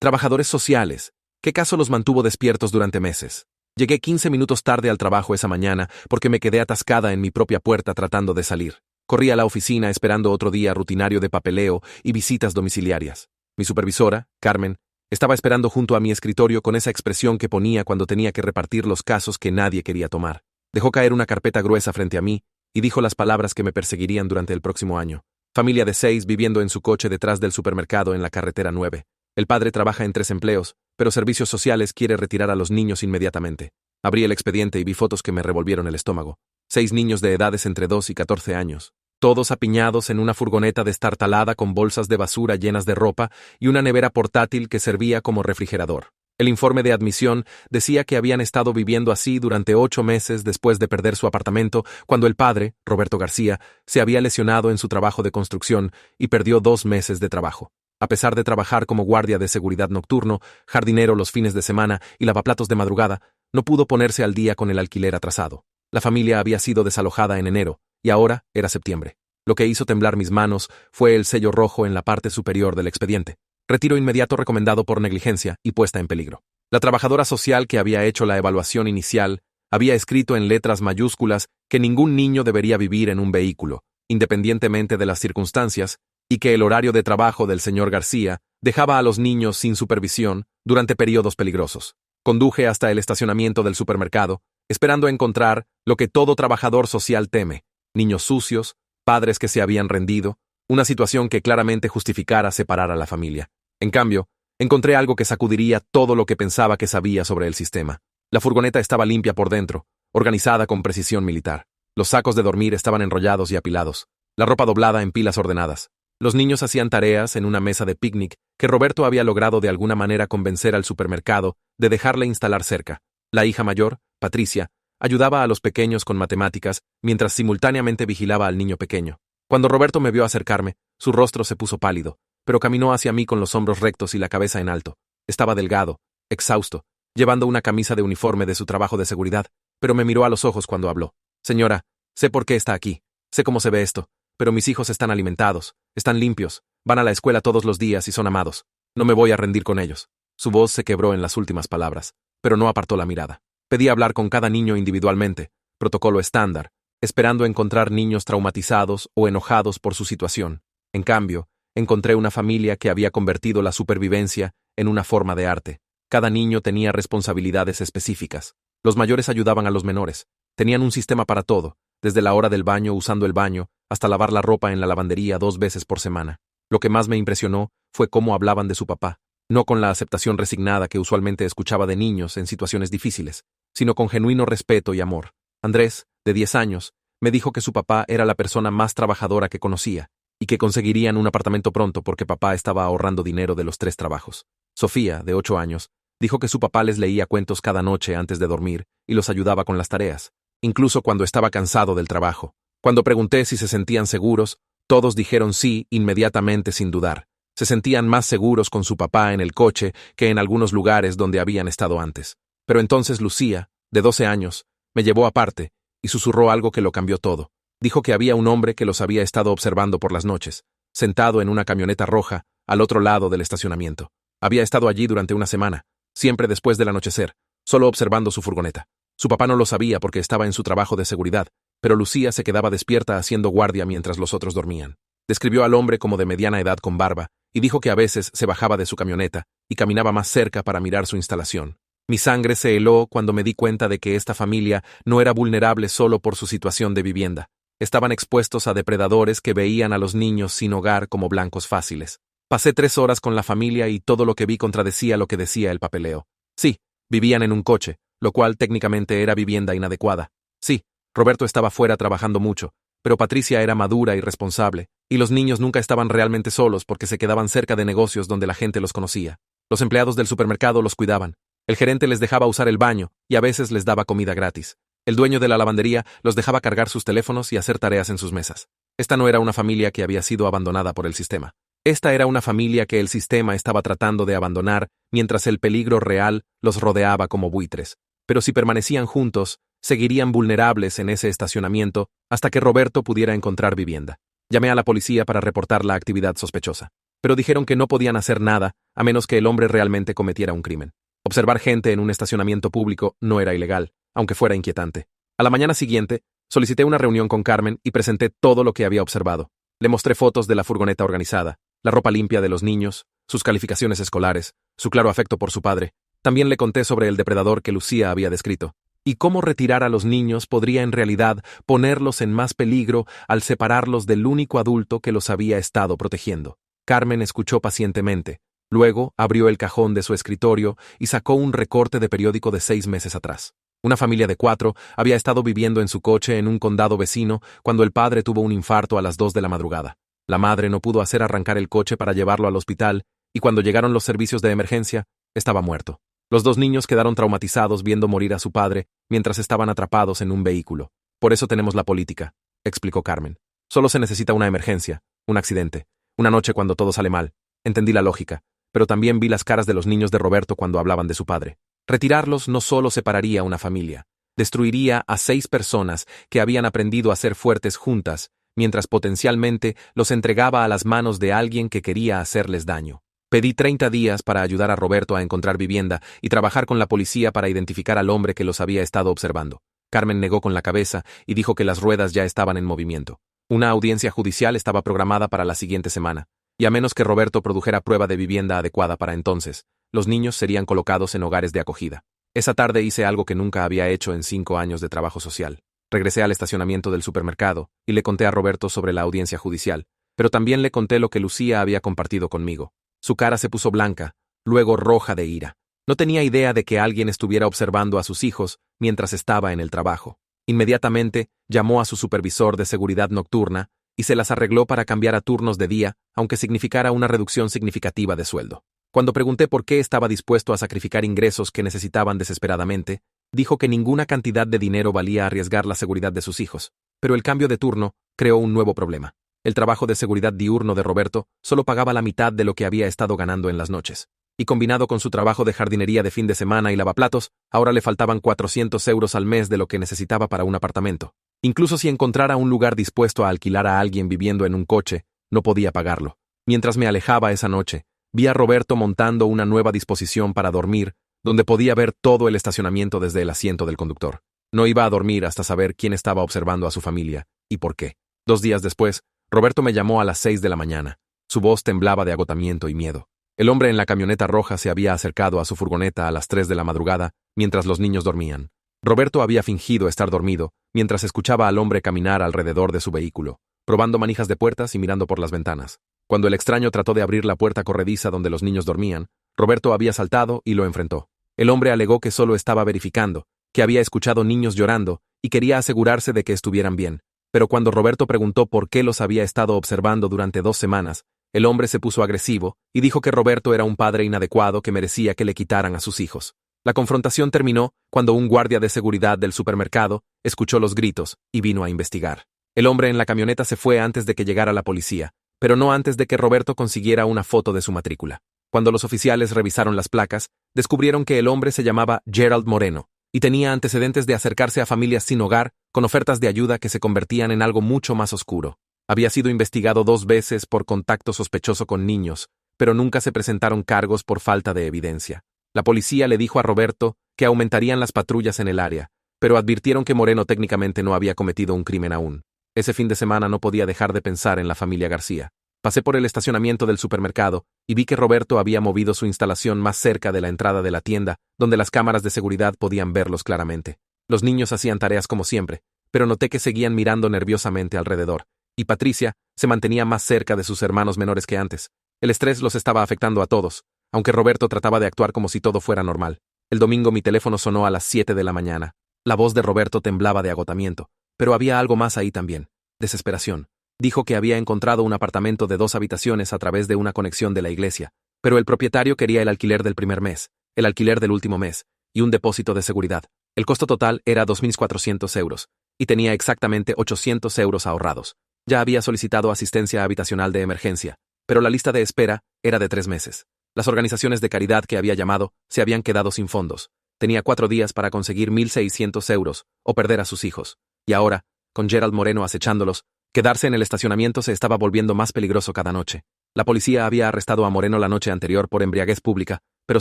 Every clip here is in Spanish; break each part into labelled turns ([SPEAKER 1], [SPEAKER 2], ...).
[SPEAKER 1] Trabajadores sociales. ¿Qué caso los mantuvo despiertos durante meses? Llegué 15 minutos tarde al trabajo esa mañana porque me quedé atascada en mi propia puerta tratando de salir. Corrí a la oficina esperando otro día rutinario de papeleo y visitas domiciliarias. Mi supervisora, Carmen, estaba esperando junto a mi escritorio con esa expresión que ponía cuando tenía que repartir los casos que nadie quería tomar. Dejó caer una carpeta gruesa frente a mí y dijo las palabras que me perseguirían durante el próximo año. Familia de 6 viviendo en su coche detrás del supermercado en la carretera 9. El padre trabaja en 3 empleos, pero Servicios Sociales quiere retirar a los niños inmediatamente. Abrí el expediente y vi fotos que me revolvieron el estómago. 6 niños de edades entre 2 y 14 años. Todos apiñados en una furgoneta destartalada con bolsas de basura llenas de ropa y una nevera portátil que servía como refrigerador. El informe de admisión decía que habían estado viviendo así durante 8 meses después de perder su apartamento, cuando el padre, Roberto García, se había lesionado en su trabajo de construcción y perdió 2 meses de trabajo. A pesar de trabajar como guardia de seguridad nocturno, jardinero los fines de semana y lavaplatos de madrugada, no pudo ponerse al día con el alquiler atrasado. La familia había sido desalojada en enero, y ahora era septiembre. Lo que hizo temblar mis manos fue el sello rojo en la parte superior del expediente. Retiro inmediato recomendado por negligencia y puesta en peligro. La trabajadora social que había hecho la evaluación inicial había escrito en letras mayúsculas que ningún niño debería vivir en un vehículo, independientemente de las circunstancias, y que el horario de trabajo del señor García dejaba a los niños sin supervisión durante periodos peligrosos. Conduje hasta el estacionamiento del supermercado, esperando encontrar lo que todo trabajador social teme: niños sucios, padres que se habían rendido, una situación que claramente justificara separar a la familia. En cambio, encontré algo que sacudiría todo lo que pensaba que sabía sobre el sistema. La furgoneta estaba limpia por dentro, organizada con precisión militar. Los sacos de dormir estaban enrollados y apilados, la ropa doblada en pilas ordenadas. Los niños hacían tareas en una mesa de picnic que Roberto había logrado de alguna manera convencer al supermercado de dejarle instalar cerca. La hija mayor, Patricia, ayudaba a los pequeños con matemáticas mientras simultáneamente vigilaba al niño pequeño. Cuando Roberto me vio acercarme, su rostro se puso pálido, pero caminó hacia mí con los hombros rectos y la cabeza en alto. Estaba delgado, exhausto, llevando una camisa de uniforme de su trabajo de seguridad, pero me miró a los ojos cuando habló. Señora, sé por qué está aquí, sé cómo se ve esto, pero mis hijos están alimentados, están limpios, van a la escuela todos los días y son amados. No me voy a rendir con ellos. Su voz se quebró en las últimas palabras, pero no apartó la mirada. Pedí hablar con cada niño individualmente, protocolo estándar, esperando encontrar niños traumatizados o enojados por su situación. En cambio, encontré una familia que había convertido la supervivencia en una forma de arte. Cada niño tenía responsabilidades específicas. Los mayores ayudaban a los menores. Tenían un sistema para todo, desde la hora del baño usando el baño, hasta lavar la ropa en la lavandería 2 veces por semana. Lo que más me impresionó fue cómo hablaban de su papá, no con la aceptación resignada que usualmente escuchaba de niños en situaciones difíciles, sino con genuino respeto y amor. Andrés, de 10 años, me dijo que su papá era la persona más trabajadora que conocía, y que conseguirían un apartamento pronto porque papá estaba ahorrando dinero de los 3 trabajos. Sofía, de 8 años, dijo que su papá les leía cuentos cada noche antes de dormir y los ayudaba con las tareas, incluso cuando estaba cansado del trabajo. Cuando pregunté si se sentían seguros, todos dijeron sí inmediatamente sin dudar. Se sentían más seguros con su papá en el coche que en algunos lugares donde habían estado antes. Pero entonces Lucía, de 12 años, me llevó aparte y susurró algo que lo cambió todo. Dijo que había un hombre que los había estado observando por las noches, sentado en una camioneta roja al otro lado del estacionamiento. Había estado allí durante una semana, siempre después del anochecer, solo observando su furgoneta. Su papá no lo sabía porque estaba en su trabajo de seguridad, pero Lucía se quedaba despierta haciendo guardia mientras los otros dormían. Describió al hombre como de mediana edad con barba y dijo que a veces se bajaba de su camioneta y caminaba más cerca para mirar su instalación. Mi sangre se heló cuando me di cuenta de que esta familia no era vulnerable solo por su situación de vivienda. Estaban expuestos a depredadores que veían a los niños sin hogar como blancos fáciles. Pasé 3 horas con la familia y todo lo que vi contradecía lo que decía el papeleo. Sí, vivían en un coche, lo cual técnicamente era vivienda inadecuada. Sí, Roberto estaba fuera trabajando mucho, pero Patricia era madura y responsable, y los niños nunca estaban realmente solos porque se quedaban cerca de negocios donde la gente los conocía. Los empleados del supermercado los cuidaban. El gerente les dejaba usar el baño y a veces les daba comida gratis. El dueño de la lavandería los dejaba cargar sus teléfonos y hacer tareas en sus mesas. Esta no era una familia que había sido abandonada por el sistema. Esta era una familia que el sistema estaba tratando de abandonar mientras el peligro real los rodeaba como buitres. Pero si permanecían juntos, seguirían vulnerables en ese estacionamiento hasta que Roberto pudiera encontrar vivienda. Llamé a la policía para reportar la actividad sospechosa. pero dijeron que no podían hacer nada a menos que el hombre realmente cometiera un crimen. Observar gente en un estacionamiento público no era ilegal, aunque fuera inquietante. A la mañana siguiente, solicité una reunión con Carmen y presenté todo lo que había observado. Le mostré fotos de la furgoneta organizada, la ropa limpia de los niños, sus calificaciones escolares, su claro afecto por su padre. También le conté sobre el depredador que Lucía había descrito, y cómo retirar a los niños podría en realidad ponerlos en más peligro al separarlos del único adulto que los había estado protegiendo. Carmen escuchó pacientemente. Luego abrió el cajón de su escritorio y sacó un recorte de periódico de 6 meses atrás. Una familia de 4 había estado viviendo en su coche en un condado vecino cuando el padre tuvo un infarto a las 2 de la madrugada. La madre no pudo hacer arrancar el coche para llevarlo al hospital y cuando llegaron los servicios de emergencia, estaba muerto. Los 2 niños quedaron traumatizados viendo morir a su padre mientras estaban atrapados en un vehículo. Por eso tenemos la política, explicó Carmen. Solo se necesita una emergencia, un accidente, una noche cuando todo sale mal. Entendí la lógica, pero también vi las caras de los niños de Roberto cuando hablaban de su padre. Retirarlos no solo separaría una familia, destruiría a 6 personas que habían aprendido a ser fuertes juntas, mientras potencialmente los entregaba a las manos de alguien que quería hacerles daño. Pedí 30 días para ayudar a Roberto a encontrar vivienda y trabajar con la policía para identificar al hombre que los había estado observando. Carmen negó con la cabeza y dijo que las ruedas ya estaban en movimiento. Una audiencia judicial estaba programada para la siguiente semana, y a menos que Roberto produjera prueba de vivienda adecuada para entonces, los niños serían colocados en hogares de acogida. Esa tarde hice algo que nunca había hecho en 5 años de trabajo social. Regresé al estacionamiento del supermercado y le conté a Roberto sobre la audiencia judicial, pero también le conté lo que Lucía había compartido conmigo. Su cara se puso blanca, luego roja de ira. No tenía idea de que alguien estuviera observando a sus hijos mientras estaba en el trabajo. Inmediatamente llamó a su supervisor de seguridad nocturna y se las arregló para cambiar a turnos de día, aunque significara una reducción significativa de sueldo. Cuando pregunté por qué estaba dispuesto a sacrificar ingresos que necesitaban desesperadamente, dijo que ninguna cantidad de dinero valía arriesgar la seguridad de sus hijos, pero el cambio de turno creó un nuevo problema. El trabajo de seguridad diurno de Roberto solo pagaba la mitad de lo que había estado ganando en las noches, y combinado con su trabajo de jardinería de fin de semana y lavaplatos, ahora le faltaban 400 euros al mes de lo que necesitaba para un apartamento. Incluso si encontrara un lugar dispuesto a alquilar a alguien viviendo en un coche, no podía pagarlo. Mientras me alejaba esa noche, vi a Roberto montando una nueva disposición para dormir, donde podía ver todo el estacionamiento desde el asiento del conductor. No iba a dormir hasta saber quién estaba observando a su familia y por qué. 2 días después, Roberto me llamó a las 6 de la mañana. Su voz temblaba de agotamiento y miedo. El hombre en la camioneta roja se había acercado a su furgoneta a las 3 de la madrugada, mientras los niños dormían. Roberto había fingido estar dormido, mientras escuchaba al hombre caminar alrededor de su vehículo, probando manijas de puertas y mirando por las ventanas. Cuando el extraño trató de abrir la puerta corrediza donde los niños dormían, Roberto había saltado y lo enfrentó. El hombre alegó que solo estaba verificando, que había escuchado niños llorando y quería asegurarse de que estuvieran bien. Pero cuando Roberto preguntó por qué los había estado observando durante 2 semanas, el hombre se puso agresivo y dijo que Roberto era un padre inadecuado que merecía que le quitaran a sus hijos. La confrontación terminó cuando un guardia de seguridad del supermercado escuchó los gritos y vino a investigar. El hombre en la camioneta se fue antes de que llegara la policía, pero no antes de que Roberto consiguiera una foto de su matrícula. Cuando los oficiales revisaron las placas, descubrieron que el hombre se llamaba Gerald Moreno y tenía antecedentes de acercarse a familias sin hogar con ofertas de ayuda que se convertían en algo mucho más oscuro. Había sido investigado 2 veces por contacto sospechoso con niños, pero nunca se presentaron cargos por falta de evidencia. La policía le dijo a Roberto que aumentarían las patrullas en el área, pero advirtieron que Moreno técnicamente no había cometido un crimen aún. Ese fin de semana no podía dejar de pensar en la familia García. Pasé por el estacionamiento del supermercado y vi que Roberto había movido su instalación más cerca de la entrada de la tienda, donde las cámaras de seguridad podían verlos claramente. Los niños hacían tareas como siempre, pero noté que seguían mirando nerviosamente alrededor, y Patricia se mantenía más cerca de sus hermanos menores que antes. El estrés los estaba afectando a todos, aunque Roberto trataba de actuar como si todo fuera normal. El domingo mi teléfono sonó a las 7 de la mañana. La voz de Roberto temblaba de agotamiento, pero había algo más ahí también: desesperación. Dijo que había encontrado un apartamento de 2 habitaciones a través de una conexión de la iglesia, pero el propietario quería el alquiler del primer mes, el alquiler del último mes, y un depósito de seguridad. El costo total era 2.400 euros, y tenía exactamente 800 euros ahorrados. Ya había solicitado asistencia habitacional de emergencia, pero la lista de espera era de 3 meses. Las organizaciones de caridad que había llamado se habían quedado sin fondos. Tenía 4 días para conseguir 1.600 euros o perder a sus hijos. Y ahora, con Gerald Moreno acechándolos, quedarse en el estacionamiento se estaba volviendo más peligroso cada noche. La policía había arrestado a Moreno la noche anterior por embriaguez pública, pero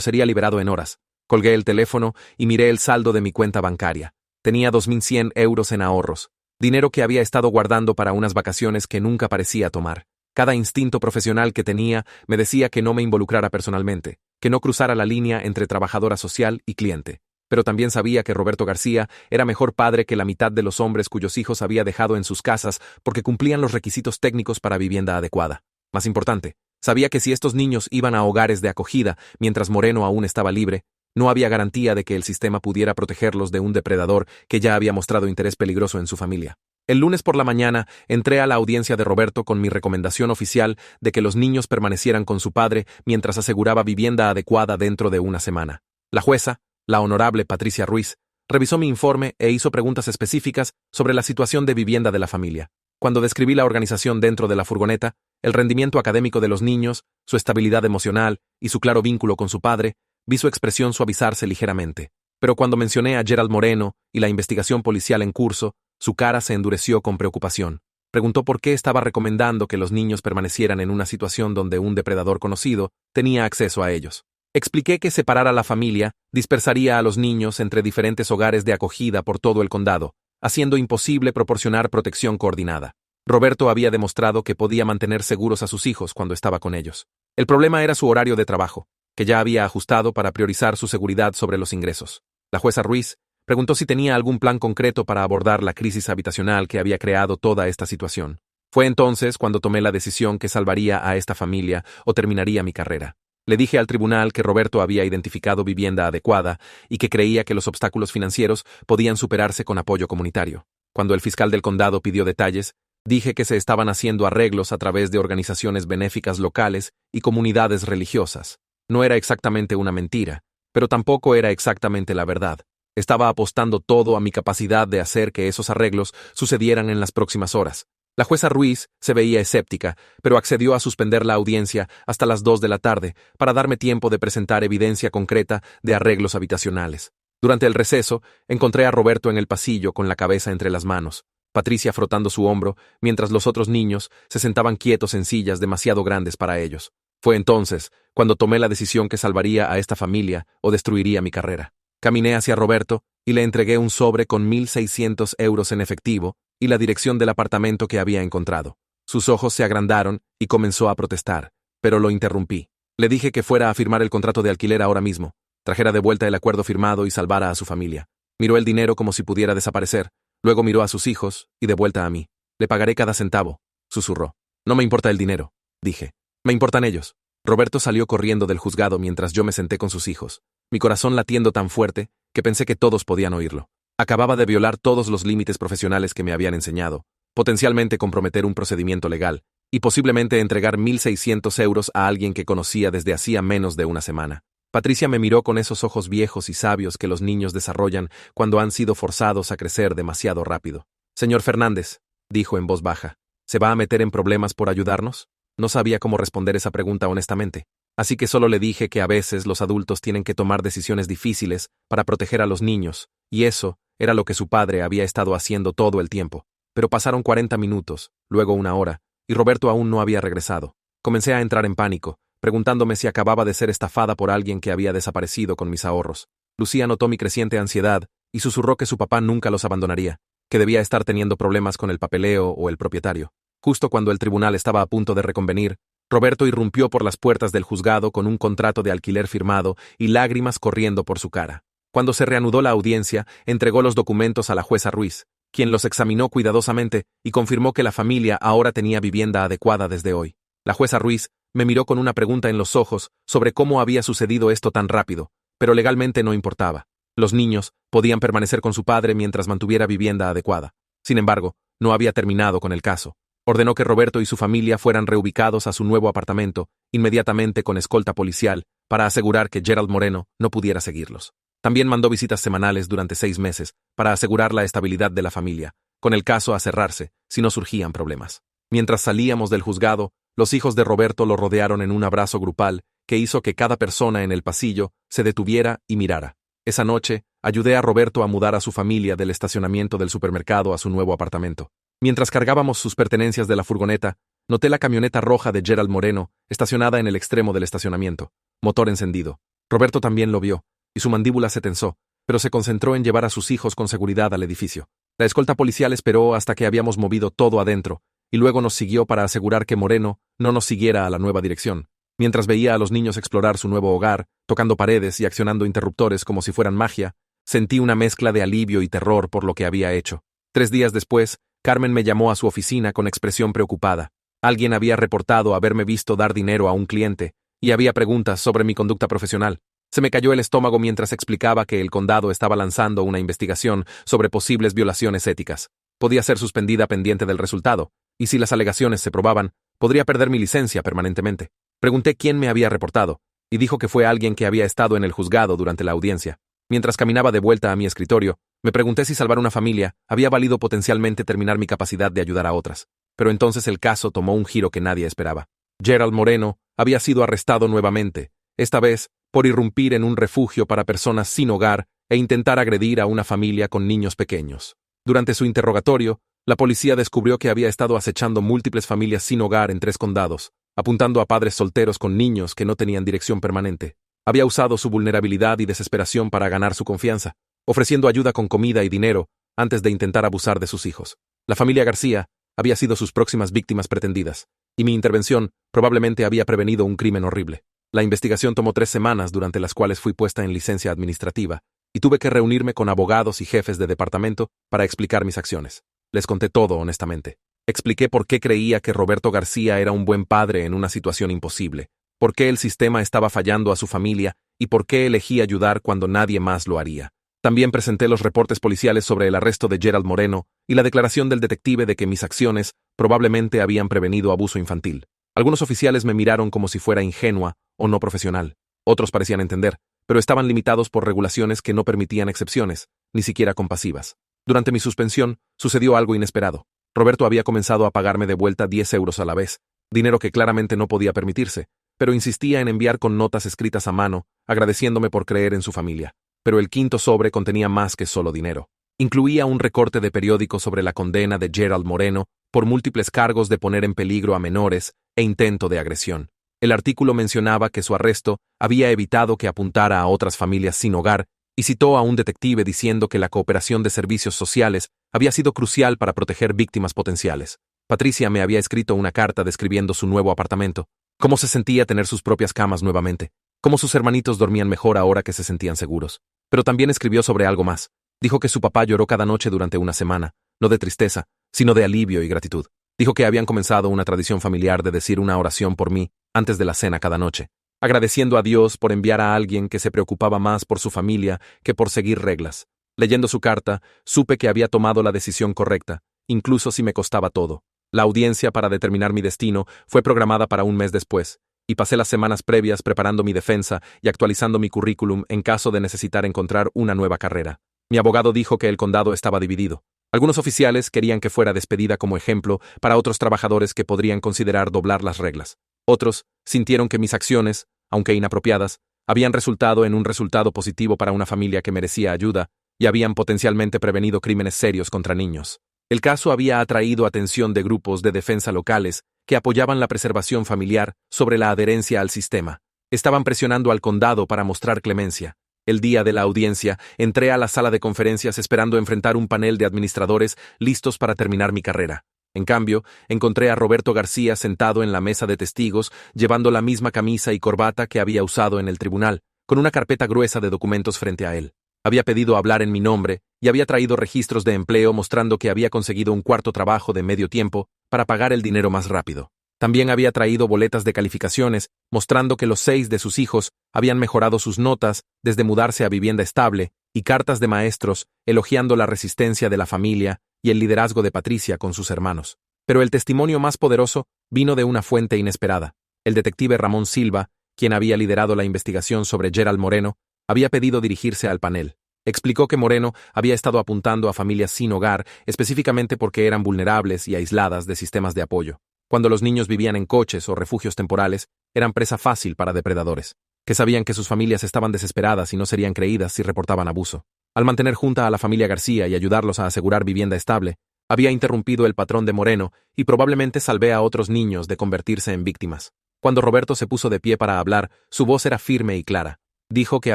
[SPEAKER 1] sería liberado en horas. Colgué el teléfono y miré el saldo de mi cuenta bancaria. Tenía 2.100 euros en ahorros, dinero que había estado guardando para unas vacaciones que nunca parecía tomar. Cada instinto profesional que tenía me decía que no me involucrara personalmente, que no cruzara la línea entre trabajadora social y cliente. Pero también sabía que Roberto García era mejor padre que la mitad de los hombres cuyos hijos había dejado en sus casas porque cumplían los requisitos técnicos para vivienda adecuada. Más importante, sabía que si estos niños iban a hogares de acogida mientras Moreno aún estaba libre, no había garantía de que el sistema pudiera protegerlos de un depredador que ya había mostrado interés peligroso en su familia. El lunes por la mañana entré a la audiencia de Roberto con mi recomendación oficial de que los niños permanecieran con su padre mientras aseguraba vivienda adecuada dentro de una semana. La jueza, la honorable Patricia Ruiz, revisó mi informe e hizo preguntas específicas sobre la situación de vivienda de la familia. Cuando describí la organización dentro de la furgoneta, el rendimiento académico de los niños, su estabilidad emocional y su claro vínculo con su padre, vi su expresión suavizarse ligeramente. Pero cuando mencioné a Gerald Moreno y la investigación policial en curso, su cara se endureció con preocupación. Preguntó por qué estaba recomendando que los niños permanecieran en una situación donde un depredador conocido tenía acceso a ellos. Expliqué que separar a la familia dispersaría a los niños entre diferentes hogares de acogida por todo el condado, haciendo imposible proporcionar protección coordinada. Roberto había demostrado que podía mantener seguros a sus hijos cuando estaba con ellos. El problema era su horario de trabajo, que ya había ajustado para priorizar su seguridad sobre los ingresos. La jueza Ruiz preguntó si tenía algún plan concreto para abordar la crisis habitacional que había creado toda esta situación. Fue entonces cuando tomé la decisión que salvaría a esta familia o terminaría mi carrera. Le dije al tribunal que Roberto había identificado vivienda adecuada y que creía que los obstáculos financieros podían superarse con apoyo comunitario. Cuando el fiscal del condado pidió detalles, dije que se estaban haciendo arreglos a través de organizaciones benéficas locales y comunidades religiosas. No era exactamente una mentira, pero tampoco era exactamente la verdad. Estaba apostando todo a mi capacidad de hacer que esos arreglos sucedieran en las próximas horas. La jueza Ruiz se veía escéptica, pero accedió a suspender la audiencia hasta las 2 de la tarde para darme tiempo de presentar evidencia concreta de arreglos habitacionales. Durante el receso, encontré a Roberto en el pasillo con la cabeza entre las manos, Patricia frotando su hombro, mientras los otros niños se sentaban quietos en sillas demasiado grandes para ellos. Fue entonces cuando tomé la decisión que salvaría a esta familia o destruiría mi carrera. Caminé hacia Roberto y le entregué un sobre con 1.600 euros en efectivo y la dirección del apartamento que había encontrado. Sus ojos se agrandaron y comenzó a protestar, pero lo interrumpí. Le dije que fuera a firmar el contrato de alquiler ahora mismo, trajera de vuelta el acuerdo firmado y salvara a su familia. Miró el dinero como si pudiera desaparecer, luego miró a sus hijos y de vuelta a mí. Le pagaré cada centavo, susurró. No me importa el dinero, dije. Me importan ellos. Roberto salió corriendo del juzgado mientras yo me senté con sus hijos, mi corazón latiendo tan fuerte que pensé que todos podían oírlo. Acababa de violar todos los límites profesionales que me habían enseñado, potencialmente comprometer un procedimiento legal, y posiblemente entregar 1.600 euros a alguien que conocía desde hacía menos de una semana. Patricia me miró con esos ojos viejos y sabios que los niños desarrollan cuando han sido forzados a crecer demasiado rápido. Señor Fernández, dijo en voz baja, ¿se va a meter en problemas por ayudarnos? No sabía cómo responder esa pregunta honestamente, así que solo le dije que a veces los adultos tienen que tomar decisiones difíciles para proteger a los niños, y eso era lo que su padre había estado haciendo todo el tiempo. Pero pasaron 40 minutos, luego una hora, y Roberto aún no había regresado. Comencé a entrar en pánico, preguntándome si acababa de ser estafada por alguien que había desaparecido con mis ahorros. Lucía notó mi creciente ansiedad y susurró que su papá nunca los abandonaría, que debía estar teniendo problemas con el papeleo o el propietario. Justo cuando el tribunal estaba a punto de reconvenir, Roberto irrumpió por las puertas del juzgado con un contrato de alquiler firmado y lágrimas corriendo por su cara. Cuando se reanudó la audiencia, entregó los documentos a la jueza Ruiz, quien los examinó cuidadosamente y confirmó que la familia ahora tenía vivienda adecuada desde hoy. La jueza Ruiz me miró con una pregunta en los ojos sobre cómo había sucedido esto tan rápido, pero legalmente no importaba. Los niños podían permanecer con su padre mientras mantuviera vivienda adecuada. Sin embargo, no había terminado con el caso. Ordenó que Roberto y su familia fueran reubicados a su nuevo apartamento, inmediatamente con escolta policial, para asegurar que Gerald Moreno no pudiera seguirlos. También mandó visitas semanales durante 6 meses, para asegurar la estabilidad de la familia, con el caso a cerrarse, si no surgían problemas. Mientras salíamos del juzgado, los hijos de Roberto lo rodearon en un abrazo grupal que hizo que cada persona en el pasillo se detuviera y mirara. Esa noche, ayudé a Roberto a mudar a su familia del estacionamiento del supermercado a su nuevo apartamento. Mientras cargábamos sus pertenencias de la furgoneta, Noté la camioneta roja de Gerald Moreno, estacionada en el extremo del estacionamiento, motor encendido. Roberto también lo vio, y su mandíbula se tensó, pero se concentró en llevar a sus hijos con seguridad al edificio. La escolta policial esperó hasta que habíamos movido todo adentro, y luego nos siguió para asegurar que Moreno no nos siguiera a la nueva dirección. Mientras veía a los niños explorar su nuevo hogar, tocando paredes y accionando interruptores como si fueran magia, sentí una mezcla de alivio y terror por lo que había hecho. 3 días después, Carmen me llamó a su oficina con expresión preocupada. Alguien había reportado haberme visto dar dinero a un cliente, y había preguntas sobre mi conducta profesional. Se me cayó el estómago mientras explicaba que el condado estaba lanzando una investigación sobre posibles violaciones éticas. Podía ser suspendida pendiente del resultado, y si las alegaciones se probaban, podría perder mi licencia permanentemente. Pregunté quién me había reportado, y dijo que fue alguien que había estado en el juzgado durante la audiencia. Mientras caminaba de vuelta a mi escritorio, me pregunté si salvar una familia había valido potencialmente terminar mi capacidad de ayudar a otras. Pero entonces el caso tomó un giro que nadie esperaba. Gerald Moreno había sido arrestado nuevamente, esta vez por irrumpir en un refugio para personas sin hogar e intentar agredir a una familia con niños pequeños. Durante su interrogatorio, la policía descubrió que había estado acechando múltiples familias sin hogar en 3 condados, apuntando a padres solteros con niños que no tenían dirección permanente. Había usado su vulnerabilidad y desesperación para ganar su confianza, ofreciendo ayuda con comida y dinero antes de intentar abusar de sus hijos. La familia García había sido sus próximas víctimas pretendidas, y mi intervención probablemente había prevenido un crimen horrible. La investigación tomó 3 semanas, durante las cuales fui puesta en licencia administrativa, y tuve que reunirme con abogados y jefes de departamento para explicar mis acciones. Les conté todo honestamente. Expliqué por qué creía que Roberto García era un buen padre en una situación imposible, por qué el sistema estaba fallando a su familia y por qué elegí ayudar cuando nadie más lo haría. También presenté los reportes policiales sobre el arresto de Gerald Moreno y la declaración del detective de que mis acciones probablemente habían prevenido abuso infantil. Algunos oficiales me miraron como si fuera ingenua o no profesional. Otros parecían entender, pero estaban limitados por regulaciones que no permitían excepciones, ni siquiera compasivas. Durante mi suspensión, sucedió algo inesperado. Roberto había comenzado a pagarme de vuelta 10 euros a la vez, dinero que claramente no podía permitirse, pero insistía en enviar con notas escritas a mano, agradeciéndome por creer en su familia. Pero el 5.º sobre contenía más que solo dinero. Incluía un recorte de periódico sobre la condena de Gerald Moreno por múltiples cargos de poner en peligro a menores e intento de agresión. El artículo mencionaba que su arresto había evitado que apuntara a otras familias sin hogar y citó a un detective diciendo que la cooperación de servicios sociales había sido crucial para proteger víctimas potenciales. Patricia me había escrito una carta describiendo su nuevo apartamento, cómo se sentía tener sus propias camas nuevamente, cómo sus hermanitos dormían mejor ahora que se sentían seguros. Pero también escribió sobre algo más. Dijo que su papá lloró cada noche durante una semana, no de tristeza, sino de alivio y gratitud. Dijo que habían comenzado una tradición familiar de decir una oración por mí antes de la cena cada noche, agradeciendo a Dios por enviar a alguien que se preocupaba más por su familia que por seguir reglas. Leyendo su carta, supe que había tomado la decisión correcta, incluso si me costaba todo. La audiencia para determinar mi destino fue programada para un mes después, y pasé las semanas previas preparando mi defensa y actualizando mi currículum en caso de necesitar encontrar una nueva carrera. Mi abogado dijo que el condado estaba dividido. Algunos oficiales querían que fuera despedida como ejemplo para otros trabajadores que podrían considerar doblar las reglas. Otros sintieron que mis acciones, aunque inapropiadas, habían resultado en un resultado positivo para una familia que merecía ayuda y habían potencialmente prevenido crímenes serios contra niños. El caso había atraído atención de grupos de defensa locales que apoyaban la preservación familiar sobre la adherencia al sistema. Estaban presionando al condado para mostrar clemencia. El día de la audiencia, entré a la sala de conferencias esperando enfrentar un panel de administradores listos para terminar mi carrera. En cambio, encontré a Roberto García sentado en la mesa de testigos, llevando la misma camisa y corbata que había usado en el tribunal, con una carpeta gruesa de documentos frente a él. Había pedido hablar en mi nombre y había traído registros de empleo mostrando que había conseguido un cuarto trabajo de medio tiempo para pagar el dinero más rápido. También había traído boletas de calificaciones mostrando que los 6 de sus hijos habían mejorado sus notas desde mudarse a vivienda estable y cartas de maestros elogiando la resistencia de la familia y el liderazgo de Patricia con sus hermanos. Pero el testimonio más poderoso vino de una fuente inesperada. El detective Ramón Silva, quien había liderado la investigación sobre Gerald Moreno, había pedido dirigirse al panel. Explicó que Moreno había estado apuntando a familias sin hogar específicamente porque eran vulnerables y aisladas de sistemas de apoyo. Cuando los niños vivían en coches o refugios temporales, eran presa fácil para depredadores, que sabían que sus familias estaban desesperadas y no serían creídas si reportaban abuso. Al mantener junta a la familia García y ayudarlos a asegurar vivienda estable, Había interrumpido el patrón de Moreno y probablemente salvé a otros niños de convertirse en víctimas. Cuando Roberto se puso de pie para hablar, su voz era firme y clara. Dijo que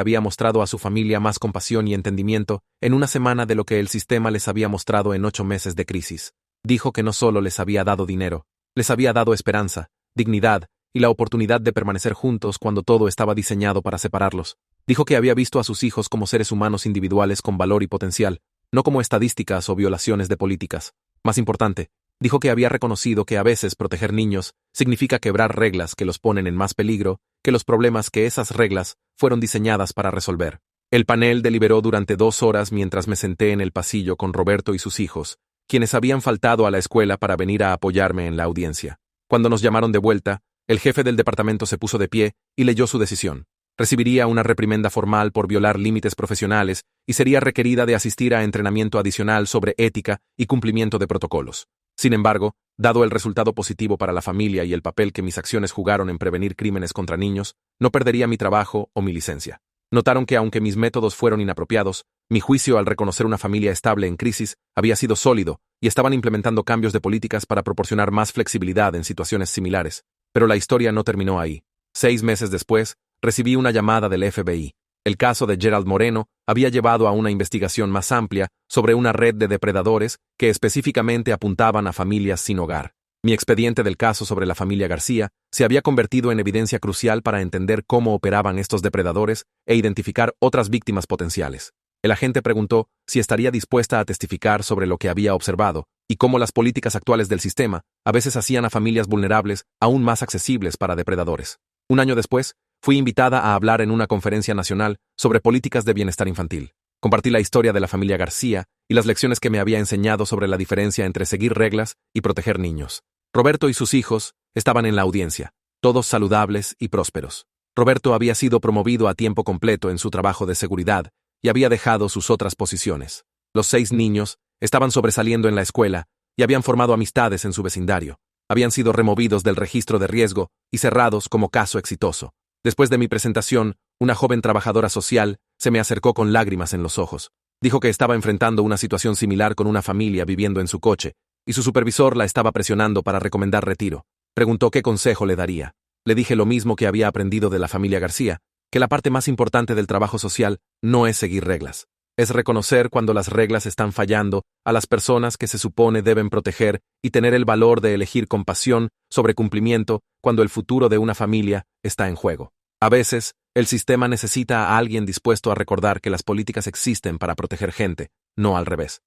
[SPEAKER 1] había mostrado a su familia más compasión y entendimiento en una semana de lo que el sistema les había mostrado en 8 meses de crisis. Dijo que no solo les había dado dinero, les había dado esperanza, dignidad y la oportunidad de permanecer juntos cuando todo estaba diseñado para separarlos. Dijo que había visto a sus hijos como seres humanos individuales con valor y potencial, no como estadísticas o violaciones de políticas. Más importante, dijo que había reconocido que a veces proteger niños significa quebrar reglas que los ponen en más peligro que los problemas que esas reglas fueron diseñadas para resolver. El panel deliberó durante 2 horas mientras me senté en el pasillo con Roberto y sus hijos, quienes habían faltado a la escuela para venir a apoyarme en la audiencia. Cuando nos llamaron de vuelta, el jefe del departamento se puso de pie y leyó su decisión. Recibiría una reprimenda formal por violar límites profesionales y sería requerida de asistir a entrenamiento adicional sobre ética y cumplimiento de protocolos. Sin embargo, dado el resultado positivo para la familia y el papel que mis acciones jugaron en prevenir crímenes contra niños, no perdería mi trabajo o mi licencia. Notaron que aunque mis métodos fueron inapropiados, mi juicio al reconocer una familia estable en crisis había sido sólido y estaban implementando cambios de políticas para proporcionar más flexibilidad en situaciones similares. Pero la historia no terminó ahí. 6 meses después, recibí una llamada del FBI. El caso de Gerald Moreno había llevado a una investigación más amplia sobre una red de depredadores que específicamente apuntaban a familias sin hogar. Mi expediente del caso sobre la familia García se había convertido en evidencia crucial para entender cómo operaban estos depredadores e identificar otras víctimas potenciales. El agente preguntó si estaría dispuesta a testificar sobre lo que había observado y cómo las políticas actuales del sistema a veces hacían a familias vulnerables aún más accesibles para depredadores. Un año después, fui invitada a hablar en una conferencia nacional sobre políticas de bienestar infantil. Compartí la historia de la familia García y las lecciones que me había enseñado sobre la diferencia entre seguir reglas y proteger niños. Roberto y sus hijos estaban en la audiencia, todos saludables y prósperos. Roberto había sido promovido a tiempo completo en su trabajo de seguridad y había dejado sus otras posiciones. Los 6 niños estaban sobresaliendo en la escuela y habían formado amistades en su vecindario. Habían sido removidos del registro de riesgo y cerrados como caso exitoso. Después de mi presentación, una joven trabajadora social se me acercó con lágrimas en los ojos. Dijo que estaba enfrentando una situación similar con una familia viviendo en su coche, y su supervisor la estaba presionando para recomendar retiro. Preguntó qué consejo le daría. Le dije lo mismo que había aprendido de la familia García, que la parte más importante del trabajo social no es seguir reglas. Es reconocer cuando las reglas están fallando a las personas que se supone deben proteger y tener el valor de elegir compasión sobre cumplimiento cuando el futuro de una familia está en juego. A veces, el sistema necesita a alguien dispuesto a recordar que las políticas existen para proteger gente, no al revés.